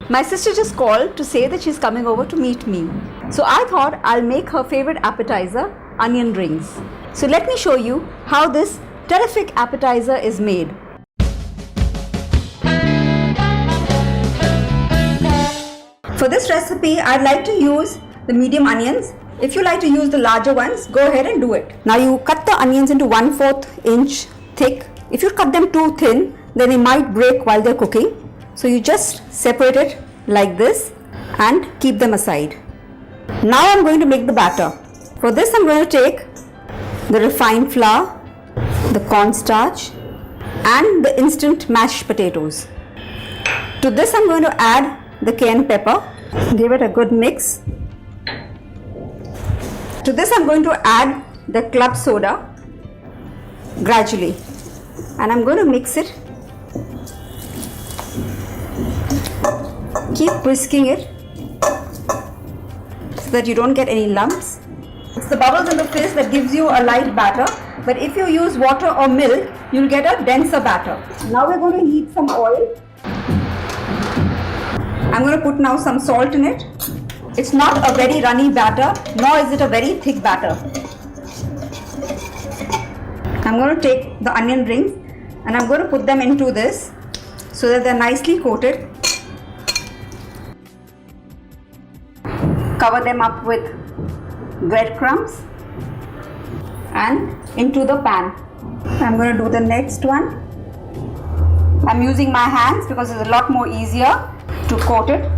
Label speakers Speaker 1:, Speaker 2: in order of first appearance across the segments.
Speaker 1: My sister just called to say that she's coming over to meet me. So I thought I'll make her favorite appetizer, onion rings. So let me show you how this terrific appetizer is made. For this recipe, I'd like to use the medium onions. If you like to use the larger ones, go ahead and do it. Now you cut the onions into 1/4 inch thick. If you cut them too thin, then they might break while they're cooking. So you just separate it like this and keep them aside. Now I'm going to make the batter. For this I'm going to take the refined flour, the cornstarch and the instant mashed potatoes. To this I'm going to add the cayenne pepper. Give it a good mix. To this I'm going to add the club soda gradually, and I'm going to mix it. Keep whisking it so that you don't get any lumps. It's the bubbles in the fizz that gives you a light batter, but if you use water or milk, you'll get a denser batter. Now we're going to heat some oil. I'm going to put now some salt in it. It's not a very runny batter, nor is it a very thick batter. I'm going to take the onion rings and I'm going to put them into this so that they're nicely coated. Cover them up with breadcrumbs and into the pan. I'm going to do the next one. I'm using my hands because it's a lot more easier to coat it.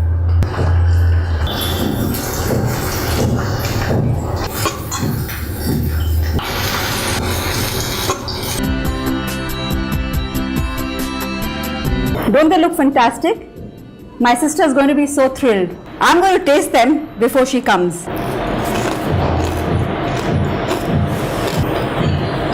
Speaker 1: Don't they look fantastic? My sister is going to be so thrilled. I'm going to taste them before she comes.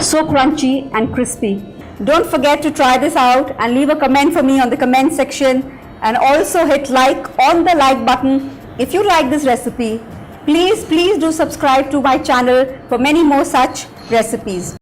Speaker 1: So crunchy and crispy. Don't forget to try this out and leave a comment for me on the comment section, and also hit like on the like button if you like this recipe. Please do subscribe to my channel for many more such recipes.